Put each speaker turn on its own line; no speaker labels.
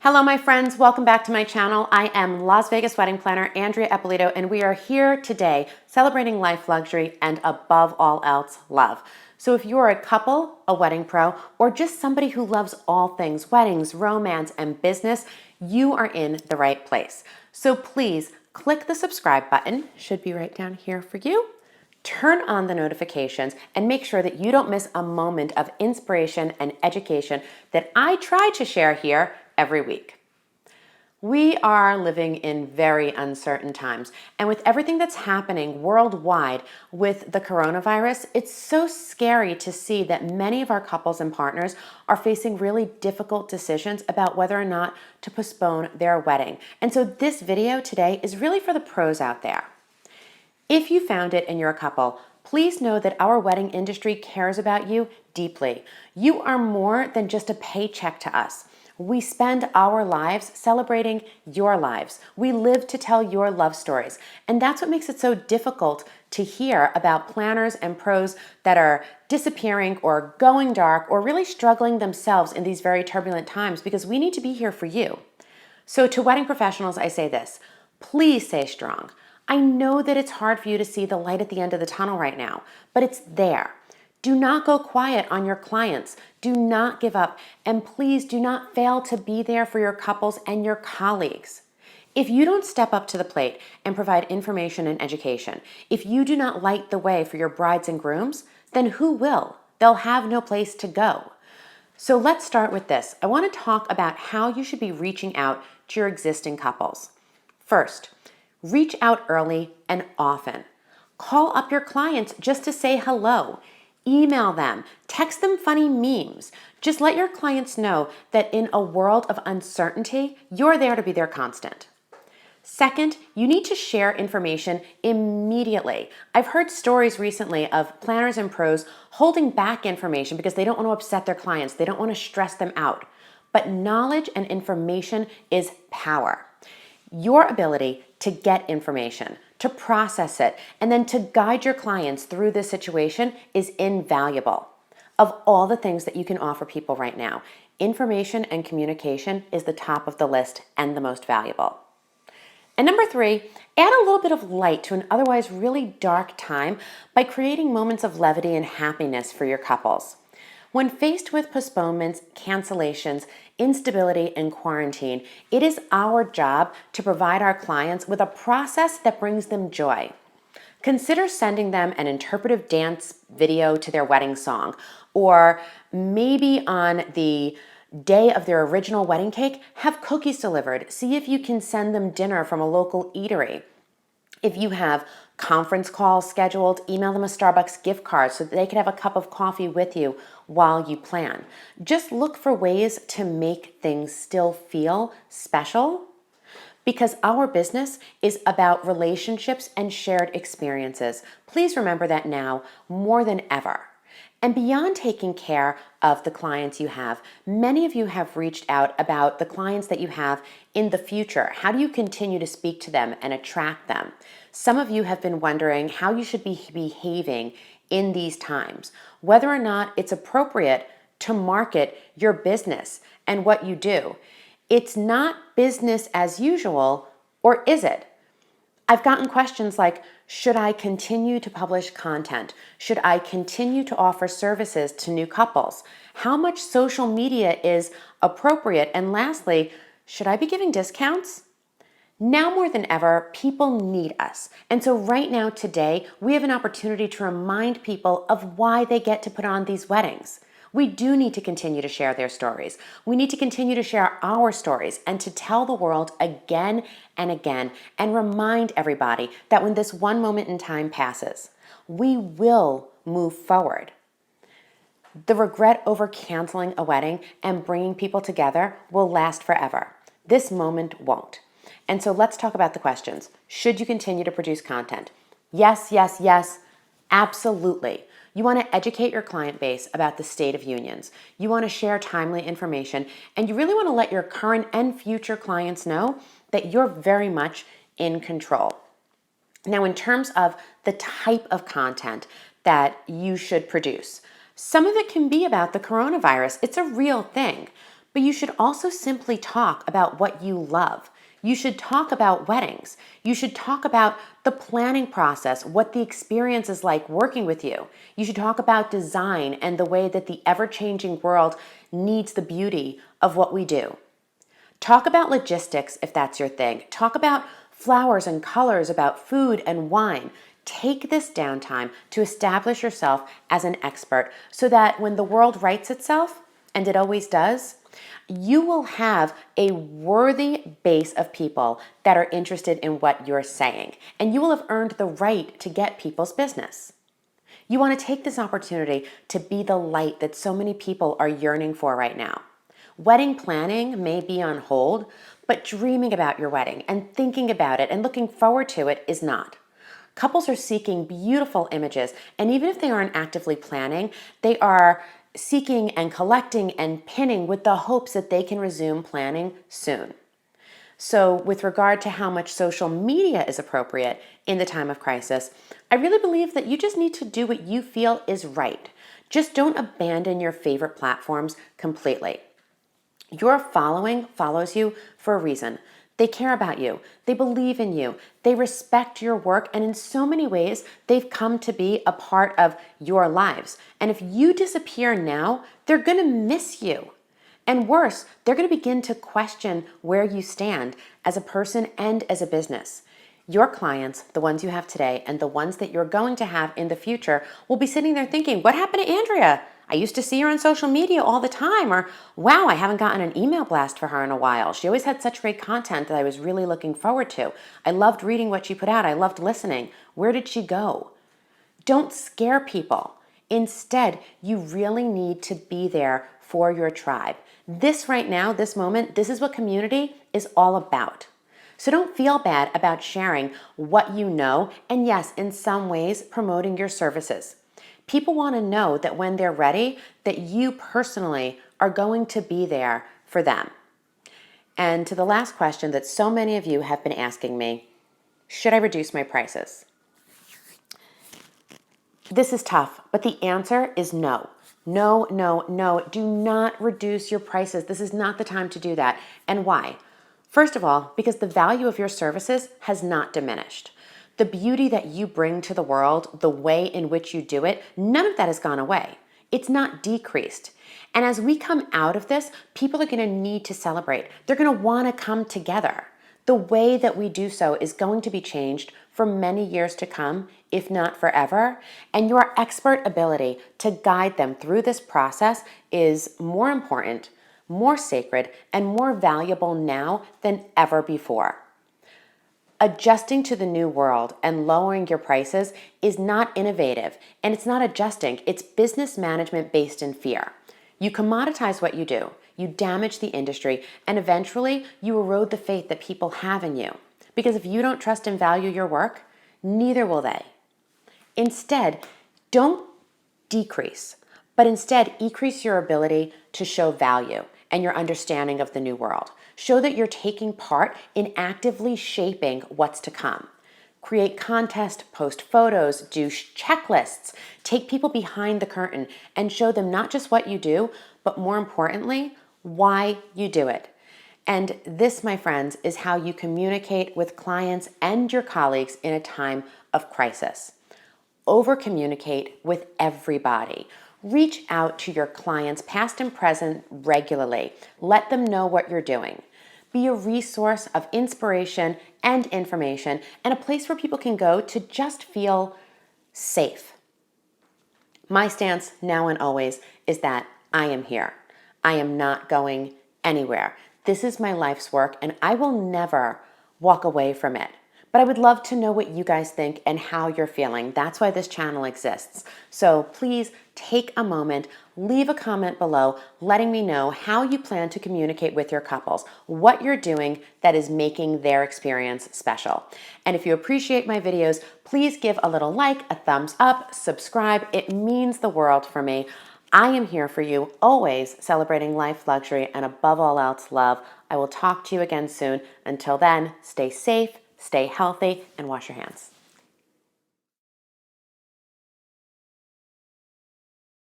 Hello, my friends. Welcome back to my channel. I am Las Vegas wedding planner Andrea Eppolito, and we are here today celebrating life, luxury, and above all else, love. So if you are a couple, a wedding pro, or just somebody who loves all things weddings, romance, and business, you are in the right place. So please click the subscribe button, should be right down here for you. Turn on the notifications and make sure that you don't miss a moment of inspiration and education that I try to share here every week. We are living in very uncertain times, and with everything that's happening worldwide with the coronavirus, it's so scary to see that many of our couples and partners are facing really difficult decisions about whether or not to postpone their wedding. And so this video today is really for the pros out there. If you found it and you're a couple, please know that our wedding industry cares about you deeply. You are more than just a paycheck to us. We spend our lives celebrating your lives. We live to tell your love stories. And that's what makes it so difficult to hear about planners and pros that are disappearing or going dark or really struggling themselves in these very turbulent times, because we need to be here for you. So to wedding professionals, I say this: please stay strong. I know that it's hard for you to see the light at the end of the tunnel right now, but it's there. Do not go quiet on your clients. Do not give up. And please do not fail to be there for your couples and your colleagues. If you don't step up to the plate and provide information and education, if you do not light the way for your brides and grooms, then who will? They'll have no place to go. So let's start with this. I want to talk about how you should be reaching out to your existing couples. First, reach out early and often. Call up your clients just to say hello. Email them, text them funny memes. Just let your clients know that in a world of uncertainty, you're there to be their constant. Second, you need to share information immediately. I've heard stories recently of planners and pros holding back information because they don't want to upset their clients. They don't want to stress them out. But knowledge and information is power. Your ability to get information, to process it, and then to guide your clients through this situation is invaluable. Of all the things that you can offer people right now, information and communication is the top of the list and the most valuable. And number three, add a little bit of light to an otherwise really dark time by creating moments of levity and happiness for your couples. When faced with postponements, cancellations, instability, and quarantine, it is our job to provide our clients with a process that brings them joy. Consider sending them an interpretive dance video to their wedding song, or maybe on the day of their original wedding cake, have cookies delivered. See if you can send them dinner from a local eatery. If you have conference calls scheduled, email them a Starbucks gift card so that they can have a cup of coffee with you while you plan. Just look for ways to make things still feel special, because our business is about relationships and shared experiences. Please remember that now more than ever. And beyond taking care of the clients you have, many of you have reached out about the clients that you have in the future. How do you continue to speak to them and attract them? Some of you have been wondering how you should be behaving in these times, whether or not it's appropriate to market your business and what you do. It's not business as usual, or is it? I've gotten questions like, should I continue to publish content? Should I continue to offer services to new couples? How much social media is appropriate? And lastly, should I be giving discounts? Now more than ever, people need us. And so right now, today, we have an opportunity to remind people of why they get to put on these weddings. We do need to continue to share their stories. We need to continue to share our stories and to tell the world again and again and remind everybody that when this one moment in time passes, we will move forward. The regret over canceling a wedding and bringing people together will last forever. This moment won't. And so let's talk about the questions. Should you continue to produce content? Yes, yes, yes, absolutely. You want to educate your client base about the state of unions. You want to share timely information, and you really want to let your current and future clients know that you're very much in control. Now, in terms of the type of content that you should produce, some of it can be about the coronavirus. It's a real thing. But you should also simply talk about what you love. You should talk about weddings. You should talk about the planning process, what the experience is like working with you. You should talk about design and the way that the ever-changing world needs the beauty of what we do. Talk about logistics if that's your thing. Talk about flowers and colors, about food and wine. Take this downtime to establish yourself as an expert so that when the world rights itself, and it always does, you will have a worthy base of people that are interested in what you're saying, and you will have earned the right to get people's business. You want to take this opportunity to be the light that so many people are yearning for right now. Wedding planning may be on hold, but dreaming about your wedding and thinking about it and looking forward to it is not. Couples are seeking beautiful images, and even if they aren't actively planning, they are seeking and collecting and pinning with the hopes that they can resume planning soon. So with regard to how much social media is appropriate in the time of crisis, I really believe that you just need to do what you feel is right. Just don't abandon your favorite platforms completely. Your following follows you for a reason. They care about you. They believe in you. They respect your work. And in so many ways, they've come to be a part of your lives. And if you disappear now, they're going to miss you. And worse, they're going to begin to question where you stand as a person and as a business. Your clients, the ones you have today and the ones that you're going to have in the future, will be sitting there thinking, what happened to Andrea? I used to see her on social media all the time, or wow, I haven't gotten an email blast for her in a while. She always had such great content that I was really looking forward to. I loved reading what she put out. I loved listening. Where did she go? Don't scare people. Instead, you really need to be there for your tribe. This right now, this moment, this is what community is all about. So don't feel bad about sharing what you know, and yes, in some ways, promoting your services. People want to know that when they're ready, that you personally are going to be there for them. And to the last question that so many of you have been asking me, should I reduce my prices? This is tough, but the answer is no. No, no, no. Do not reduce your prices. This is not the time to do that. And why? First of all, because the value of your services has not diminished. The beauty that you bring to the world, the way in which you do it, none of that has gone away. It's not decreased. And as we come out of this, people are going to need to celebrate. They're going to want to come together. The way that we do so is going to be changed for many years to come, if not forever. And your expert ability to guide them through this process is more important, more sacred, and more valuable now than ever before. Adjusting to the new world and lowering your prices is not innovative, and it's not adjusting. It's business management based in fear. You commoditize what you do, you damage the industry, and eventually you erode the faith that people have in you. Because if you don't trust and value your work, neither will they. Instead, don't decrease, but instead increase your ability to show value and your understanding of the new world. Show that you're taking part in actively shaping what's to come. Create contests, post photos, do checklists, take people behind the curtain and show them not just what you do, but more importantly, why you do it. And this, my friends, is how you communicate with clients and your colleagues in a time of crisis. Over-communicate with everybody. Reach out to your clients, past and present, regularly. Let them know what you're doing. Be a resource of inspiration and information and a place where people can go to just feel safe. My stance now and always is that I am here. I am not going anywhere. This is my life's work and I will never walk away from it. But I would love to know what you guys think and how you're feeling. That's why this channel exists. So please take a moment, leave a comment below letting me know how you plan to communicate with your couples, what you're doing that is making their experience special. And if you appreciate my videos, please give a little like, a thumbs up, subscribe. It means the world for me. I am here for you, always celebrating life, luxury, and above all else, love. I will talk to you again soon. Until then, stay safe, stay healthy, and wash your hands.